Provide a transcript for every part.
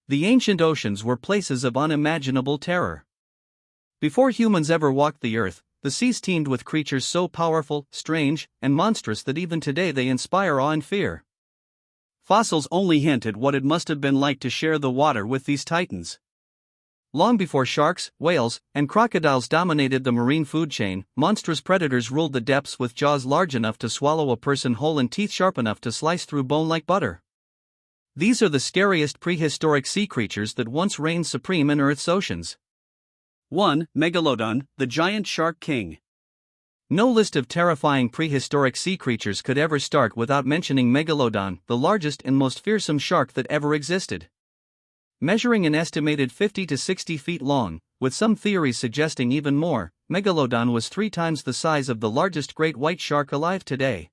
The ancient oceans were places of unimaginable terror. Before humans ever walked the earth, the seas teemed with creatures so powerful, strange, and monstrous that even today they inspire awe and fear. Fossils only hint at what it must have been like to share the water with these titans. Long before sharks, whales, and crocodiles dominated the marine food chain, monstrous predators ruled the depths with jaws large enough to swallow a person whole and teeth sharp enough to slice through bone like butter. These are the scariest prehistoric sea creatures that once reigned supreme in Earth's oceans. 1. Megalodon, the giant shark king. No list of terrifying prehistoric sea creatures could ever start without mentioning Megalodon, the largest and most fearsome shark that ever existed. Measuring an estimated 50 to 60 feet long, with some theories suggesting even more, Megalodon was 3 times the size of the largest great white shark alive today.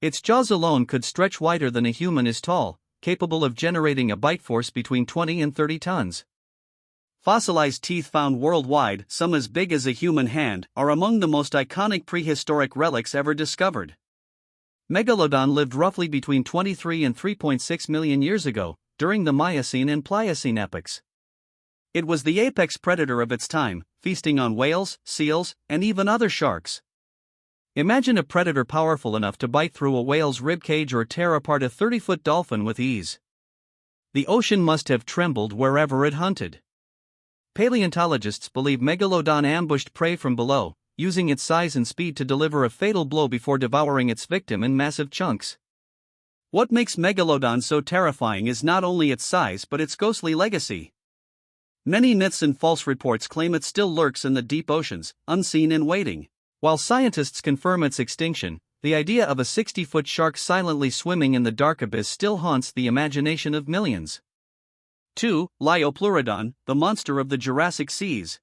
Its jaws alone could stretch wider than a human is tall, capable of generating a bite force between 20 and 30 tons. Fossilized teeth found worldwide, some as big as a human hand, are among the most iconic prehistoric relics ever discovered. Megalodon lived roughly between 23 and 3.6 million years ago, during the Miocene and Pliocene epochs. It was the apex predator of its time, feasting on whales, seals, and even other sharks. Imagine a predator powerful enough to bite through a whale's ribcage or tear apart a 30-foot dolphin with ease. The ocean must have trembled wherever it hunted. Paleontologists believe Megalodon ambushed prey from below, using its size and speed to deliver a fatal blow before devouring its victim in massive chunks. What makes Megalodon so terrifying is not only its size but its ghostly legacy. Many myths and false reports claim it still lurks in the deep oceans, unseen and waiting. While scientists confirm its extinction, the idea of a 60-foot shark silently swimming in the dark abyss still haunts the imagination of millions. 2. Helicoprion, the monster of the Jurassic seas.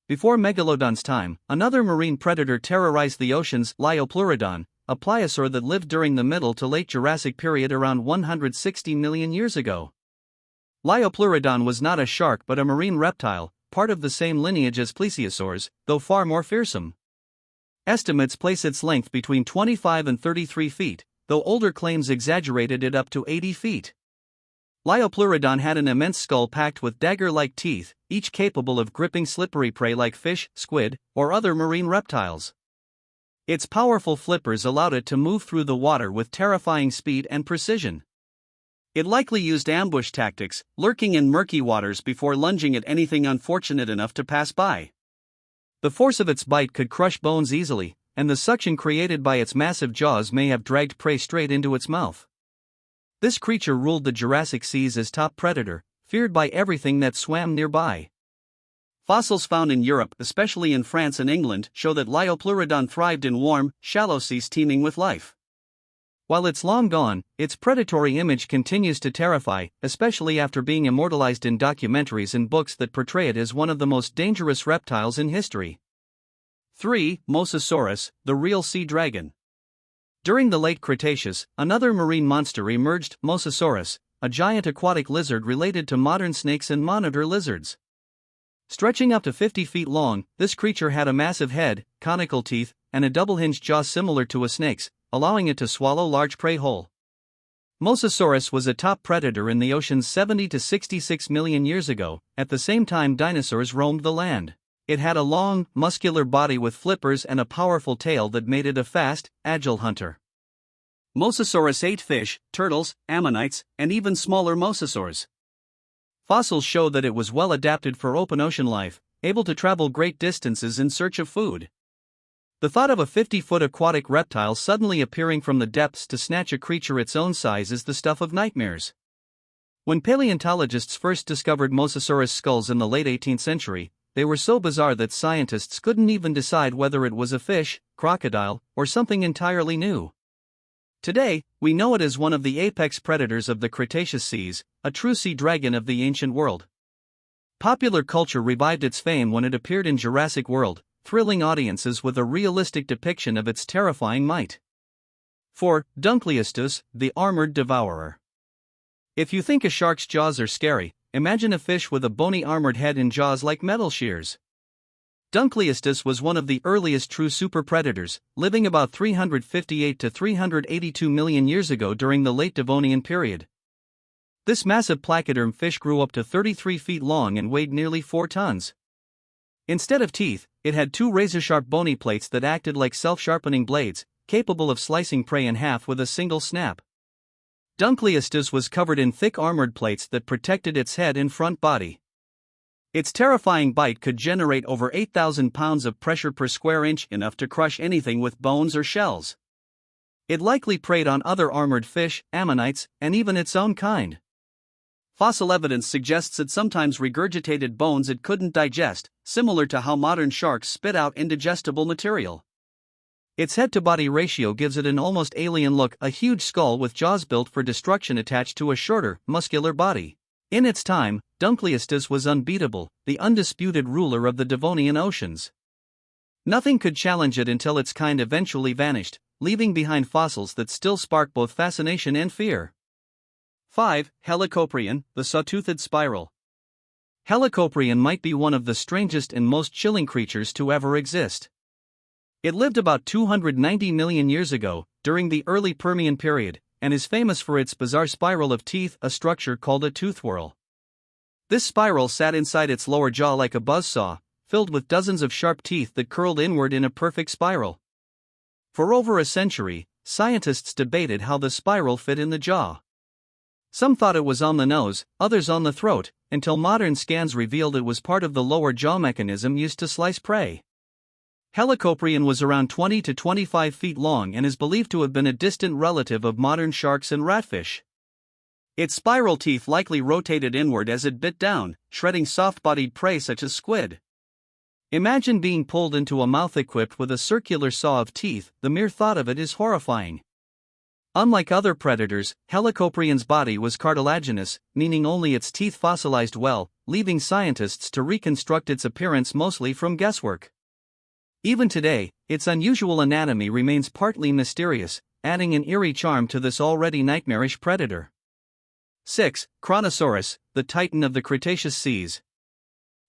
Before Megalodon's time, another marine predator terrorized the oceans, Helicoprion, a pliosaur that lived during the Middle to Late Jurassic period around 160 million years ago. Helicoprion was not a shark but a marine reptile, part of the same lineage as plesiosaurs, though far more fearsome. Estimates place its length between 25 and 33 feet, though older claims exaggerated it up to 80 feet. Helicoprion had an immense skull packed with dagger-like teeth, each capable of gripping slippery prey like fish, squid, or other marine reptiles. Its powerful flippers allowed it to move through the water with terrifying speed and precision. It likely used ambush tactics, lurking in murky waters before lunging at anything unfortunate enough to pass by. The force of its bite could crush bones easily, and the suction created by its massive jaws may have dragged prey straight into its mouth. This creature ruled the Jurassic seas as top predator, feared by everything that swam nearby. Fossils found in Europe, especially in France and England, show that Helicoprion thrived in warm, shallow seas teeming with life. While it's long gone, its predatory image continues to terrify, especially after being immortalized in documentaries and books that portray it as one of the most dangerous reptiles in history. 3. Mosasaurus, the real sea dragon. During the late Cretaceous, another marine monster emerged, Mosasaurus, a giant aquatic lizard related to modern snakes and monitor lizards. Stretching up to 50 feet long, this creature had a massive head, conical teeth, and a double-hinged jaw similar to a snake's, allowing it to swallow large prey whole. Mosasaurus was a top predator in the oceans 70 to 66 million years ago, at the same time dinosaurs roamed the land. It had a long, muscular body with flippers and a powerful tail that made it a fast, agile hunter. Mosasaurus ate fish, turtles, ammonites, and even smaller mosasaurs. Fossils show that it was well adapted for open ocean life, able to travel great distances in search of food. The thought of a 50-foot aquatic reptile suddenly appearing from the depths to snatch a creature its own size is the stuff of nightmares. When paleontologists first discovered Mosasaurus skulls in the late 18th century, they were so bizarre that scientists couldn't even decide whether it was a fish, crocodile, or something entirely new. Today, we know it as one of the apex predators of the Cretaceous seas, a true sea dragon of the ancient world. Popular culture revived its fame when it appeared in Jurassic World, thrilling audiences with a realistic depiction of its terrifying might. 4. Dunkleosteus, the armored devourer. If you think a shark's jaws are scary, imagine a fish with a bony armored head and jaws like metal shears. Dunkleosteus was one of the earliest true superpredators, living about 358 to 382 million years ago during the late Devonian period. This massive placoderm fish grew up to 33 feet long and weighed nearly 4 tons. Instead of teeth, it had 2 razor-sharp bony plates that acted like self-sharpening blades, capable of slicing prey in half with a single snap. Dunkleosteus was covered in thick armored plates that protected its head and front body. Its terrifying bite could generate over 8,000 pounds of pressure per square inch, enough to crush anything with bones or shells. It likely preyed on other armored fish, ammonites, and even its own kind. Fossil evidence suggests it sometimes regurgitated bones it couldn't digest, similar to how modern sharks spit out indigestible material. Its head-to-body ratio gives it an almost alien look, a huge skull with jaws built for destruction attached to a shorter, muscular body. In its time, Dunkleosteus was unbeatable, the undisputed ruler of the Devonian oceans. Nothing could challenge it until its kind eventually vanished, leaving behind fossils that still spark both fascination and fear. 5. Helicoprion, the saw-toothed spiral. Helicoprion might be one of the strangest and most chilling creatures to ever exist. It lived about 290 million years ago, during the early Permian period, and is famous for its bizarre spiral of teeth, a structure called a tooth whorl. This spiral sat inside its lower jaw like a buzzsaw, filled with dozens of sharp teeth that curled inward in a perfect spiral. For over a century, scientists debated how the spiral fit in the jaw. Some thought it was on the nose, others on the throat, until modern scans revealed it was part of the lower jaw mechanism used to slice prey. Helicoprion was around 20 to 25 feet long and is believed to have been a distant relative of modern sharks and ratfish. Its spiral teeth likely rotated inward as it bit down, shredding soft-bodied prey such as squid. Imagine being pulled into a mouth equipped with a circular saw of teeth. The mere thought of it is horrifying. Unlike other predators, Helicoprion's body was cartilaginous, meaning only its teeth fossilized well, leaving scientists to reconstruct its appearance mostly from guesswork. Even today, its unusual anatomy remains partly mysterious, adding an eerie charm to this already nightmarish predator. 6. Kronosaurus, the Titan of the Cretaceous seas.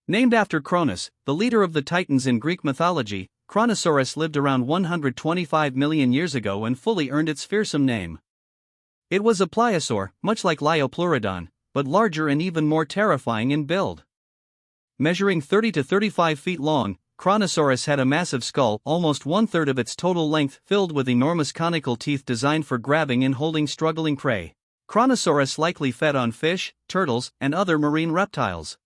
Named after Cronus, the leader of the Titans in Greek mythology, Kronosaurus lived around 125 million years ago and fully earned its fearsome name. It was a pliosaur, much like Liopleurodon, but larger and even more terrifying in build. Measuring 30 to 35 feet long, Kronosaurus had a massive skull, almost one-third of its total length, filled with enormous conical teeth designed for grabbing and holding struggling prey. Kronosaurus likely fed on fish, turtles, and other marine reptiles.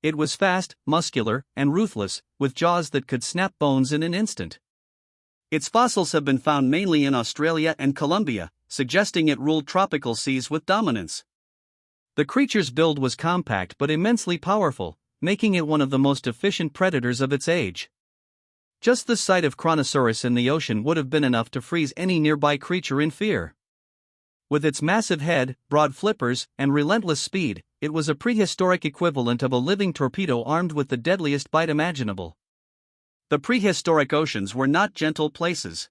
It was fast, muscular, and ruthless, with jaws that could snap bones in an instant. Its fossils have been found mainly in Australia and Colombia, suggesting it ruled tropical seas with dominance. The creature's build was compact but immensely powerful, making it one of the most efficient predators of its age. Just the sight of Kronosaurus in the ocean would have been enough to freeze any nearby creature in fear. With its massive head, broad flippers, and relentless speed, it was a prehistoric equivalent of a living torpedo armed with the deadliest bite imaginable. The prehistoric oceans were not gentle places.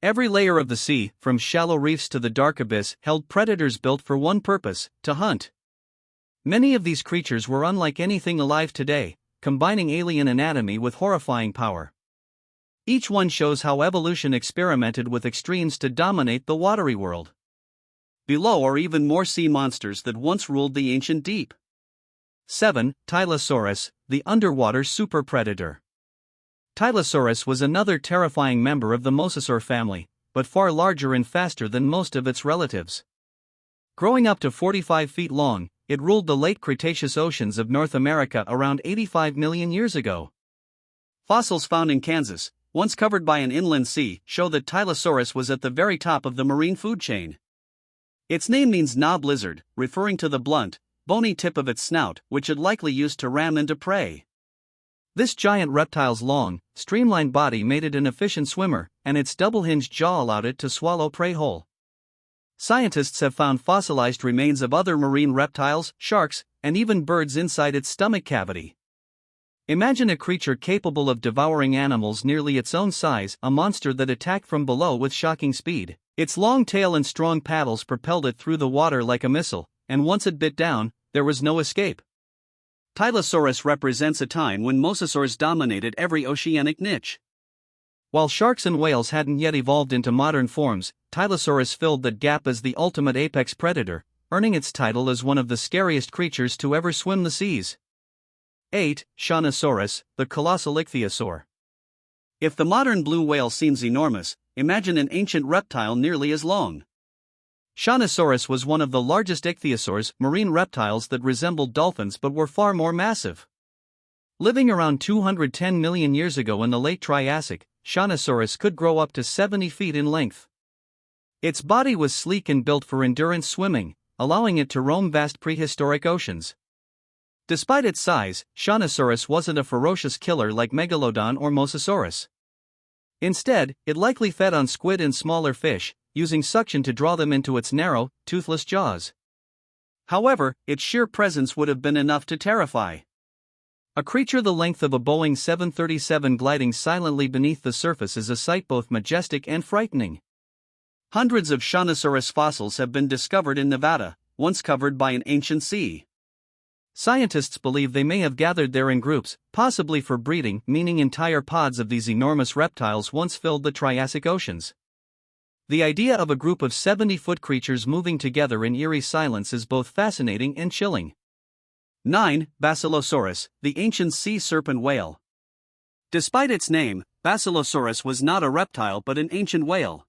Every layer of the sea, from shallow reefs to the dark abyss, held predators built for one purpose: to hunt. Many of these creatures were unlike anything alive today, combining alien anatomy with horrifying power. Each one shows how evolution experimented with extremes to dominate the watery world. Below are even more sea monsters that once ruled the ancient deep. 7. Tylosaurus, the underwater superpredator. Tylosaurus was another terrifying member of the Mosasaur family, but far larger and faster than most of its relatives. Growing up to 45 feet long, it ruled the late Cretaceous oceans of North America around 85 million years ago. Fossils found in Kansas, once covered by an inland sea, show that Tylosaurus was at the very top of the marine food chain. Its name means knob lizard, referring to the blunt, bony tip of its snout, which it likely used to ram into prey. This giant reptile's long, streamlined body made it an efficient swimmer, and its double-hinged jaw allowed it to swallow prey whole. Scientists have found fossilized remains of other marine reptiles, sharks, and even birds inside its stomach cavity. Imagine a creature capable of devouring animals nearly its own size, a monster that attacked from below with shocking speed. Its long tail and strong paddles propelled it through the water like a missile, and once it bit down, there was no escape. Tylosaurus represents a time when mosasaurs dominated every oceanic niche. While sharks and whales hadn't yet evolved into modern forms, Tylosaurus filled that gap as the ultimate apex predator, earning its title as one of the scariest creatures to ever swim the seas. 8. Shanosaurus, the colossal ichthyosaur. If the modern blue whale seems enormous, imagine an ancient reptile nearly as long. Shanosaurus was one of the largest ichthyosaurs, marine reptiles that resembled dolphins but were far more massive. Living around 210 million years ago in the late Triassic, Shanosaurus could grow up to 70 feet in length. Its body was sleek and built for endurance swimming, allowing it to roam vast prehistoric oceans. Despite its size, Shanosaurus wasn't a ferocious killer like Megalodon or Mosasaurus. Instead, it likely fed on squid and smaller fish, using suction to draw them into its narrow, toothless jaws. However, its sheer presence would have been enough to terrify. A creature the length of a Boeing 737 gliding silently beneath the surface is a sight both majestic and frightening. Hundreds of Shanosaurus fossils have been discovered in Nevada, once covered by an ancient sea. Scientists believe they may have gathered there in groups, possibly for breeding, meaning entire pods of these enormous reptiles once filled the Triassic oceans. The idea of a group of 70-foot creatures moving together in eerie silence is both fascinating and chilling. 9. Basilosaurus, the ancient sea serpent whale. Despite its name, Basilosaurus was not a reptile but an ancient whale.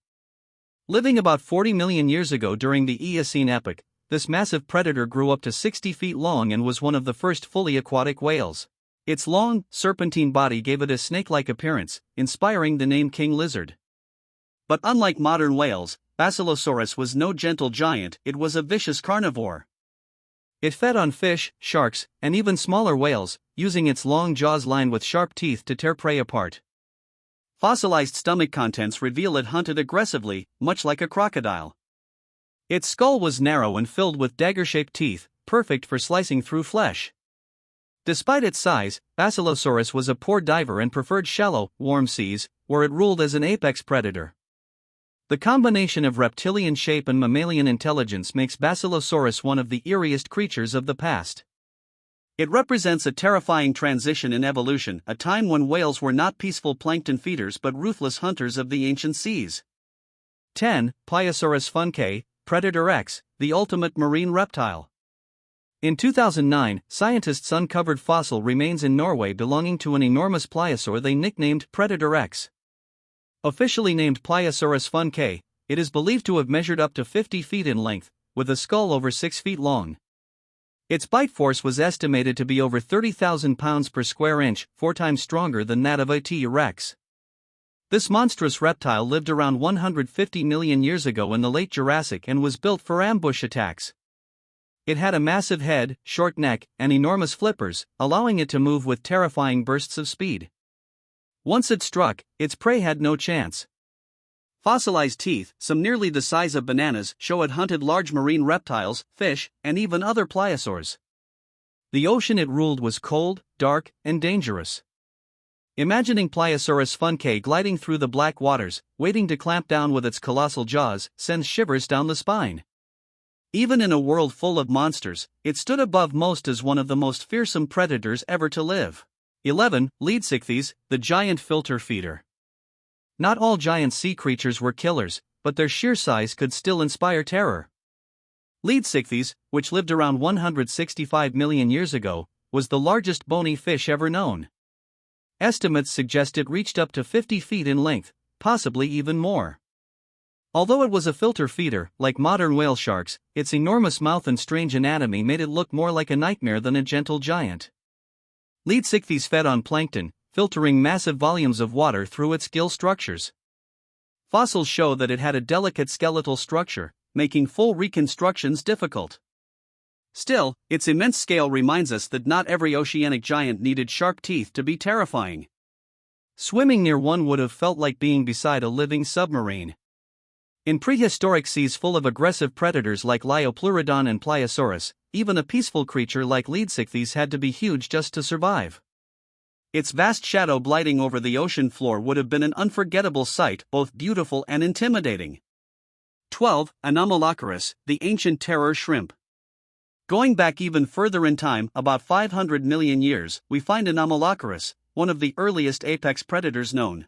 Living about 40 million years ago during the Eocene epoch, this massive predator grew up to 60 feet long and was one of the first fully aquatic whales. Its long, serpentine body gave it a snake-like appearance, inspiring the name king lizard. But unlike modern whales, Basilosaurus was no gentle giant, it was a vicious carnivore. It fed on fish, sharks, and even smaller whales, using its long jaws lined with sharp teeth to tear prey apart. Fossilized stomach contents reveal it hunted aggressively, much like a crocodile. Its skull was narrow and filled with dagger-shaped teeth, perfect for slicing through flesh. Despite its size, Basilosaurus was a poor diver and preferred shallow, warm seas, where it ruled as an apex predator. The combination of reptilian shape and mammalian intelligence makes Basilosaurus one of the eeriest creatures of the past. It represents a terrifying transition in evolution, a time when whales were not peaceful plankton feeders but ruthless hunters of the ancient seas. 10. Pliosaurus funke, Predator X, the ultimate marine reptile. In 2009, scientists uncovered fossil remains in Norway belonging to an enormous pliosaur they nicknamed Predator X. Officially named Pliosaurus funke, it is believed to have measured up to 50 feet in length, with a skull over 6 feet long. Its bite force was estimated to be over 30,000 pounds per square inch, 4 times stronger than that of a T-Rex. This monstrous reptile lived around 150 million years ago in the late Jurassic and was built for ambush attacks. It had a massive head, short neck, and enormous flippers, allowing it to move with terrifying bursts of speed. Once it struck, its prey had no chance. Fossilized teeth, some nearly the size of bananas, show it hunted large marine reptiles, fish, and even other pliosaurs. The ocean it ruled was cold, dark, and dangerous. Imagining Pliosaurus funke gliding through the black waters, waiting to clamp down with its colossal jaws, sends shivers down the spine. Even in a world full of monsters, it stood above most as one of the most fearsome predators ever to live. 11. Leadsichthys, the giant filter feeder. Not all giant sea creatures were killers, but their sheer size could still inspire terror. Leadsichthys, which lived around 165 million years ago, was the largest bony fish ever known. Estimates suggest it reached up to 50 feet in length, possibly even more. Although it was a filter feeder, like modern whale sharks, its enormous mouth and strange anatomy made it look more like a nightmare than a gentle giant. Leadsichthys fed on plankton, filtering massive volumes of water through its gill structures. Fossils show that it had a delicate skeletal structure, making full reconstructions difficult. Still, its immense scale reminds us that not every oceanic giant needed sharp teeth to be terrifying. Swimming near one would have felt like being beside a living submarine. In prehistoric seas full of aggressive predators like Liopleurodon and Pliosaurus, even a peaceful creature like Leadsichthys had to be huge just to survive. Its vast shadow gliding over the ocean floor would have been an unforgettable sight, both beautiful and intimidating. 12. Anomalocaris, the ancient terror shrimp. Going back even further in time, about 500 million years, we find Anomalocaris, one of the earliest apex predators known.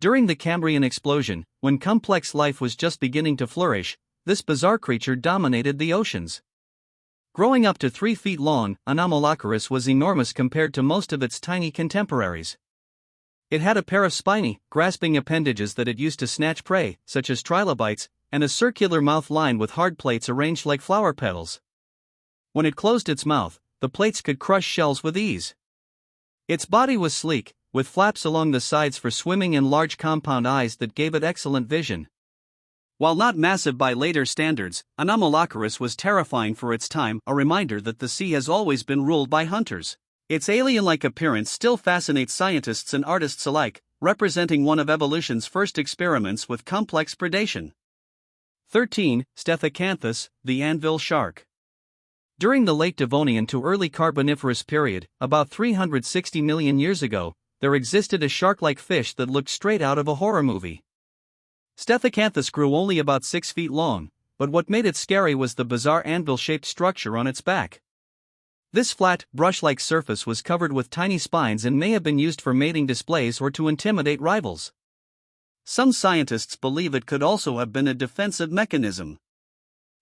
During the Cambrian explosion, when complex life was just beginning to flourish, this bizarre creature dominated the oceans. Growing up to 3 feet long, Anomalocaris was enormous compared to most of its tiny contemporaries. It had a pair of spiny, grasping appendages that it used to snatch prey, such as trilobites, and a circular mouth lined with hard plates arranged like flower petals. When it closed its mouth, the plates could crush shells with ease. Its body was sleek, with flaps along the sides for swimming and large compound eyes that gave it excellent vision. While not massive by later standards, Anomalocaris was terrifying for its time, a reminder that the sea has always been ruled by hunters. Its alien-like appearance still fascinates scientists and artists alike, representing one of evolution's first experiments with complex predation. 13. Stephacanthus, the anvil shark. During the late Devonian to early Carboniferous period, about 360 million years ago, there existed a shark-like fish that looked straight out of a horror movie. Stephacanthus grew only about 6 feet long, but what made it scary was the bizarre anvil-shaped structure on its back. This flat, brush-like surface was covered with tiny spines and may have been used for mating displays or to intimidate rivals. Some scientists believe it could also have been a defensive mechanism.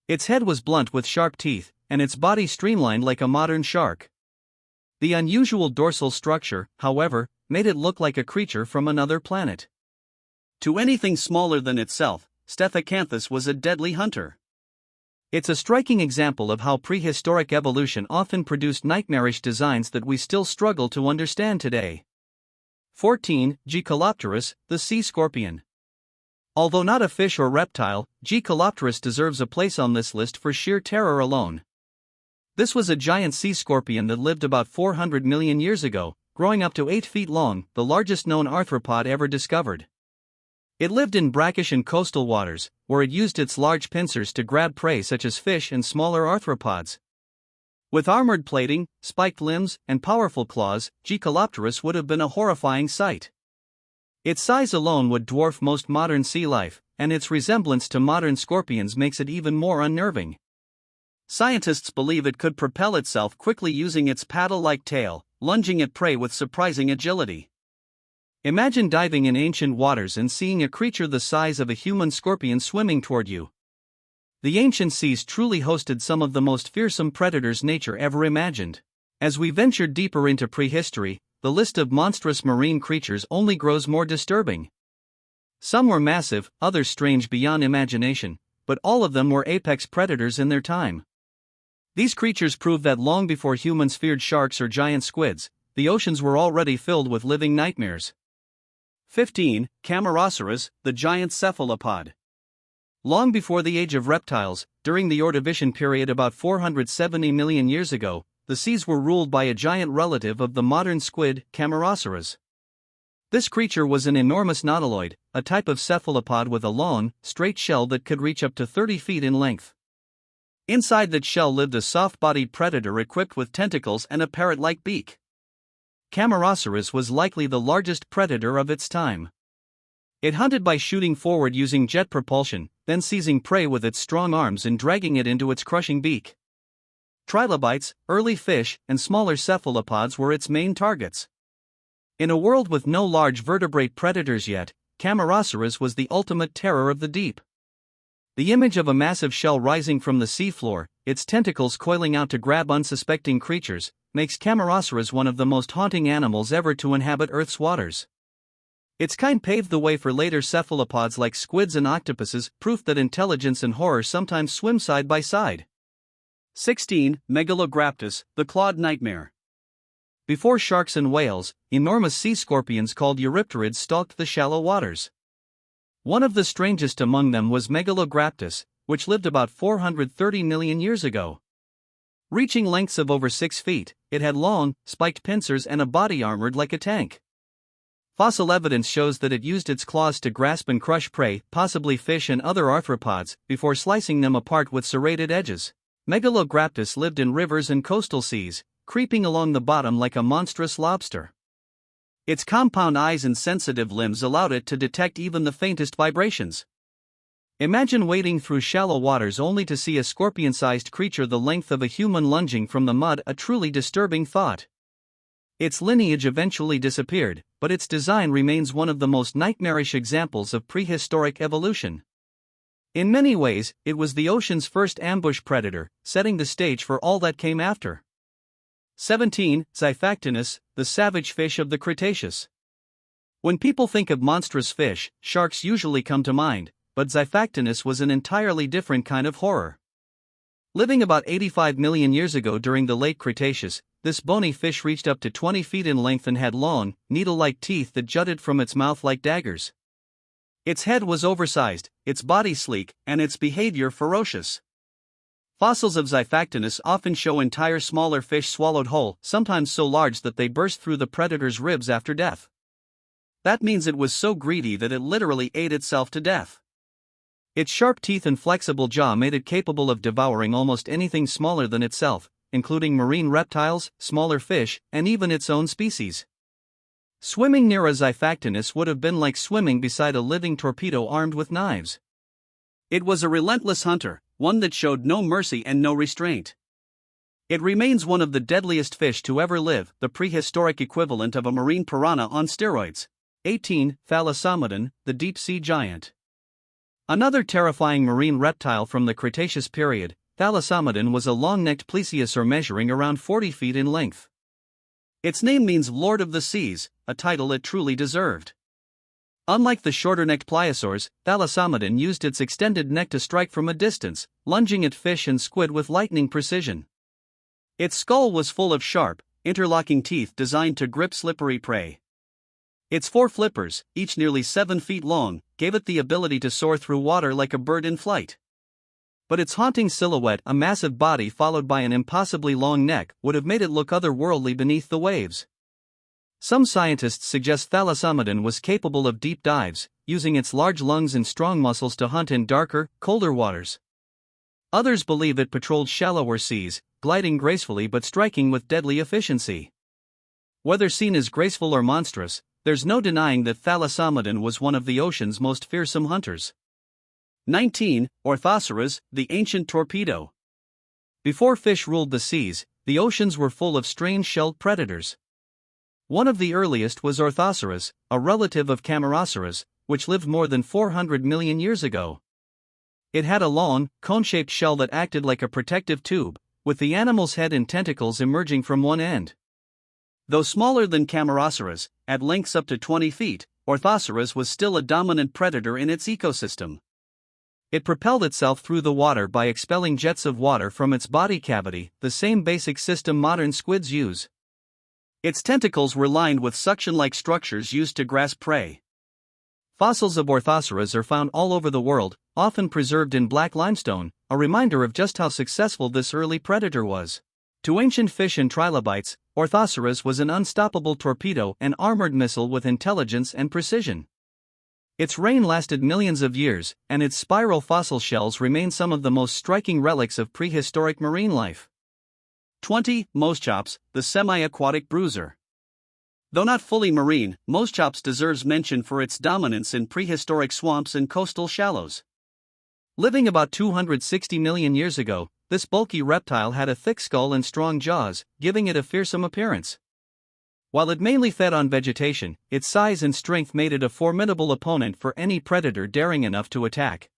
Its head was blunt with sharp teeth, and its body streamlined like a modern shark. The unusual dorsal structure, however, made it look like a creature from another planet. To anything smaller than itself, Stephacanthus was a deadly hunter. It's a striking example of how prehistoric evolution often produced nightmarish designs that we still struggle to understand today. 14. Gecalopterus, the sea scorpion. Although not a fish or reptile, Gecalopterus deserves a place on this list for sheer terror alone. This was a giant sea scorpion that lived about 400 million years ago, growing up to 8 feet long, the largest known arthropod ever discovered. It lived in brackish and coastal waters, where it used its large pincers to grab prey such as fish and smaller arthropods. With armored plating, spiked limbs, and powerful claws, Gecalopterus would have been a horrifying sight. Its size alone would dwarf most modern sea life, and its resemblance to modern scorpions makes it even more unnerving. Scientists believe it could propel itself quickly using its paddle-like tail, lunging at prey with surprising agility. Imagine diving in ancient waters and seeing a creature the size of a human scorpion swimming toward you. The ancient seas truly hosted some of the most fearsome predators nature ever imagined. As we venture deeper into prehistory, the list of monstrous marine creatures only grows more disturbing. Some were massive, others strange beyond imagination, but all of them were apex predators in their time. These creatures prove that long before humans feared sharks or giant squids, the oceans were already filled with living nightmares. 15. Camarasaurus, the giant cephalopod. Long before the age of reptiles, during the Ordovician period about 470 million years ago, the seas were ruled by a giant relative of the modern squid, Camarasaurus. This creature was an enormous nautiloid, a type of cephalopod with a long, straight shell that could reach up to 30 feet in length. Inside that shell lived a soft-bodied predator equipped with tentacles and a parrot-like beak. Camarasaurus was likely the largest predator of its time. It hunted by shooting forward using jet propulsion, then seizing prey with its strong arms and dragging it into its crushing beak. Trilobites, early fish, and smaller cephalopods were its main targets. In a world with no large vertebrate predators yet, Camarasaurus was the ultimate terror of the deep. The image of a massive shell rising from the seafloor, its tentacles coiling out to grab unsuspecting creatures, makes Camarasaurus one of the most haunting animals ever to inhabit Earth's waters. Its kind paved the way for later cephalopods like squids and octopuses, proof that intelligence and horror sometimes swim side by side. 16. Megalograptus, the clawed nightmare. Before sharks and whales, enormous sea scorpions called eurypterids stalked the shallow waters. One of the strangest among them was Megalograptus, which lived about 430 million years ago. Reaching lengths of over 6 feet, it had long, spiked pincers and a body armored like a tank. Fossil evidence shows that it used its claws to grasp and crush prey, possibly fish and other arthropods, before slicing them apart with serrated edges. Megalograptus lived in rivers and coastal seas, creeping along the bottom like a monstrous lobster. Its compound eyes and sensitive limbs allowed it to detect even the faintest vibrations. Imagine wading through shallow waters only to see a scorpion-sized creature the length of a human lunging from the mud, a truly disturbing thought. Its lineage eventually disappeared, but its design remains one of the most nightmarish examples of prehistoric evolution. In many ways, it was the ocean's first ambush predator, setting the stage for all that came after. 17. Xiphactinus, the savage fish of the Cretaceous. When people think of monstrous fish, sharks usually come to mind, but Xiphactinus was an entirely different kind of horror. Living about 85 million years ago during the late Cretaceous, this bony fish reached up to 20 feet in length and had long, needle-like teeth that jutted from its mouth like daggers. Its head was oversized, its body sleek, and its behavior ferocious. Fossils of Xiphactinus often show entire smaller fish swallowed whole, sometimes so large that they burst through the predator's ribs after death. That means it was so greedy that it literally ate itself to death. Its sharp teeth and flexible jaw made it capable of devouring almost anything smaller than itself, including marine reptiles, smaller fish, and even its own species. Swimming near a Xiphactinus would have been like swimming beside a living torpedo armed with knives. It was a relentless hunter, one that showed no mercy and no restraint. It remains one of the deadliest fish to ever live, the prehistoric equivalent of a marine piranha on steroids. 18. Thalassomedon, the deep-sea giant. Another terrifying marine reptile from the Cretaceous period, Thalassomedon was a long-necked plesiosaur measuring around 40 feet in length. Its name means Lord of the Seas, a title it truly deserved. Unlike the shorter-necked pliosaurs, Thalassomedon used its extended neck to strike from a distance, lunging at fish and squid with lightning precision. Its skull was full of sharp, interlocking teeth designed to grip slippery prey. Its 4 flippers, each nearly 7 feet long, gave it the ability to soar through water like a bird in flight. But its haunting silhouette, a massive body followed by an impossibly long neck, would have made it look otherworldly beneath the waves. Some scientists suggest Thalassomedon was capable of deep dives, using its large lungs and strong muscles to hunt in darker, colder waters. Others believe it patrolled shallower seas, gliding gracefully but striking with deadly efficiency. Whether seen as graceful or monstrous, there's no denying that Thalassomedon was one of the ocean's most fearsome hunters. 19. Orthoceras, the ancient torpedo. Before fish ruled the seas, the oceans were full of strange shelled predators. One of the earliest was Orthoceras, a relative of Camarasaurus, which lived more than 400 million years ago. It had a long, cone-shaped shell that acted like a protective tube, with the animal's head and tentacles emerging from one end. Though smaller than Camarasaurus, at lengths up to 20 feet, Orthoceras was still a dominant predator in its ecosystem. It propelled itself through the water by expelling jets of water from its body cavity, the same basic system modern squids use. Its tentacles were lined with suction-like structures used to grasp prey. Fossils of Orthoceras are found all over the world, often preserved in black limestone, a reminder of just how successful this early predator was. To ancient fish and trilobites, Orthoceras was an unstoppable torpedo, an armored missile with intelligence and precision. Its reign lasted millions of years, and its spiral fossil shells remain some of the most striking relics of prehistoric marine life. 20. Mosasaurus, the semi-aquatic bruiser. Though not fully marine, Mosasaurus deserves mention for its dominance in prehistoric swamps and coastal shallows. Living about 260 million years ago, this bulky reptile had a thick skull and strong jaws, giving it a fearsome appearance. While it mainly fed on vegetation, its size and strength made it a formidable opponent for any predator daring enough to attack.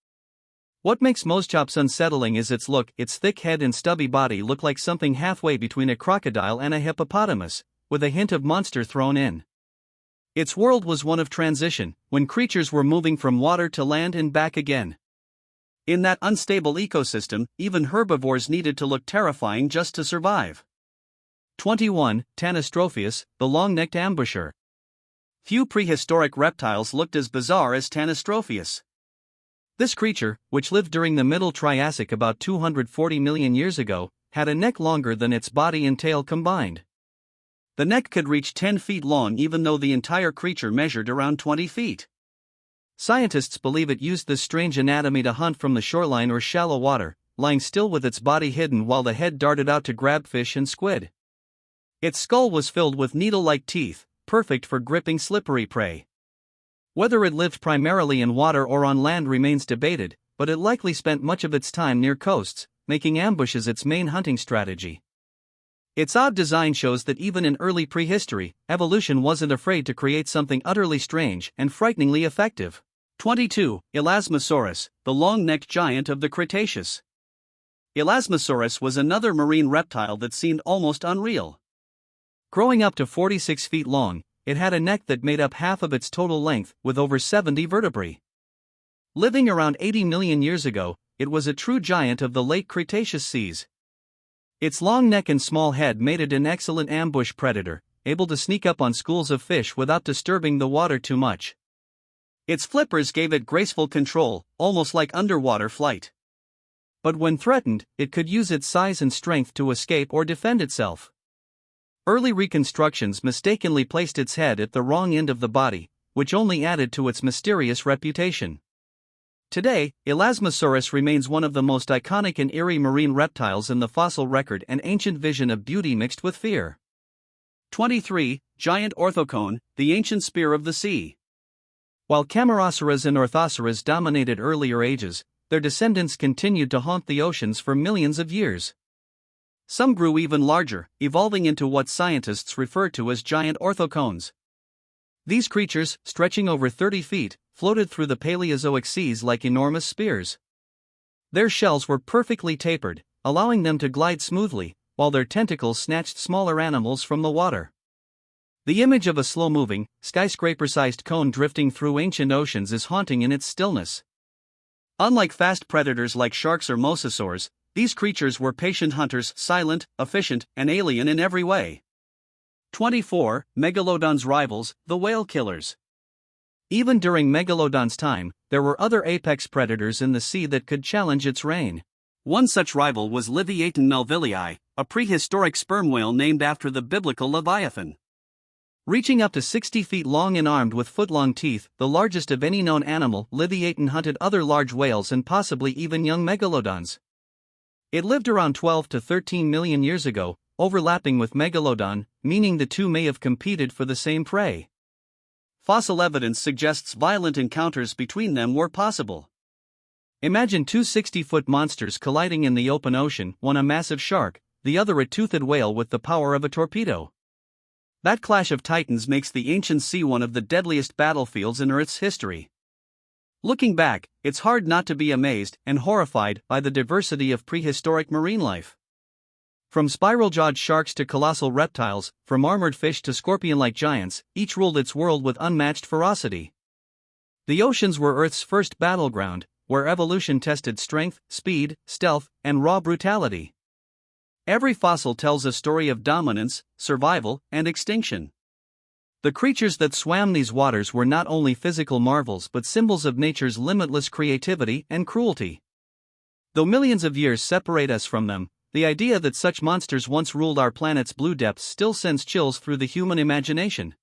What makes Mosasaurus unsettling is its look. Its thick head and stubby body look like something halfway between a crocodile and a hippopotamus, with a hint of monster thrown in. Its world was one of transition, when creatures were moving from water to land and back again. In that unstable ecosystem, even herbivores needed to look terrifying just to survive. 21. Tanystropheus, the long-necked ambusher. Few prehistoric reptiles looked as bizarre as Tanystropheus. This creature, which lived during the Middle Triassic about 240 million years ago, had a neck longer than its body and tail combined. The neck could reach 10 feet long even though the entire creature measured around 20 feet. Scientists believe it used this strange anatomy to hunt from the shoreline or shallow water, lying still with its body hidden while the head darted out to grab fish and squid. Its skull was filled with needle-like teeth, perfect for gripping slippery prey. Whether it lived primarily in water or on land remains debated, but it likely spent much of its time near coasts, making ambushes its main hunting strategy. Its odd design shows that even in early prehistory, evolution wasn't afraid to create something utterly strange and frighteningly effective. 22. Elasmosaurus, the long-necked giant of the Cretaceous. Elasmosaurus was another marine reptile that seemed almost unreal. Growing up to 46 feet long, it had a neck that made up half of its total length, with over 70 vertebrae. Living around 80 million years ago, it was a true giant of the late Cretaceous seas. Its long neck and small head made it an excellent ambush predator, able to sneak up on schools of fish without disturbing the water too much. Its flippers gave it graceful control, almost like underwater flight. But when threatened, it could use its size and strength to escape or defend itself. Early reconstructions mistakenly placed its head at the wrong end of the body, which only added to its mysterious reputation. Today, Elasmosaurus remains one of the most iconic and eerie marine reptiles in the fossil record, an ancient vision of beauty mixed with fear. 23. Giant orthocone, the ancient spear of the sea. While Camarasaurs and Orthosaurs dominated earlier ages, their descendants continued to haunt the oceans for millions of years. Some grew even larger, evolving into what scientists refer to as giant orthocones. These creatures, stretching over 30 feet, floated through the Paleozoic seas like enormous spears. Their shells were perfectly tapered, allowing them to glide smoothly, while their tentacles snatched smaller animals from the water. The image of a slow-moving, skyscraper-sized cone drifting through ancient oceans is haunting in its stillness. Unlike fast predators like sharks or mosasaurs, these creatures were patient hunters, silent, efficient, and alien in every way. 24. Megalodon's rivals, the whale killers. Even during Megalodon's time, there were other apex predators in the sea that could challenge its reign. One such rival was Livyatan melvillei, a prehistoric sperm whale named after the biblical Leviathan. Reaching up to 60 feet long and armed with foot-long teeth, the largest of any known animal, Livyatan hunted other large whales and possibly even young megalodons. It lived around 12 to 13 million years ago, overlapping with Megalodon, meaning the two may have competed for the same prey. Fossil evidence suggests violent encounters between them were possible. Imagine two 60-foot monsters colliding in the open ocean, one a massive shark, the other a toothed whale with the power of a torpedo. That clash of titans makes the ancient sea one of the deadliest battlefields in Earth's history. Looking back, it's hard not to be amazed and horrified by the diversity of prehistoric marine life. From spiral-jawed sharks to colossal reptiles, from armored fish to scorpion-like giants, each ruled its world with unmatched ferocity. The oceans were Earth's first battleground, where evolution tested strength, speed, stealth, and raw brutality. Every fossil tells a story of dominance, survival, and extinction. The creatures that swam these waters were not only physical marvels but symbols of nature's limitless creativity and cruelty. Though millions of years separate us from them, the idea that such monsters once ruled our planet's blue depths still sends chills through the human imagination.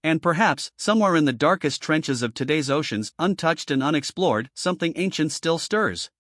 And perhaps, somewhere in the darkest trenches of today's oceans, untouched and unexplored, something ancient still stirs.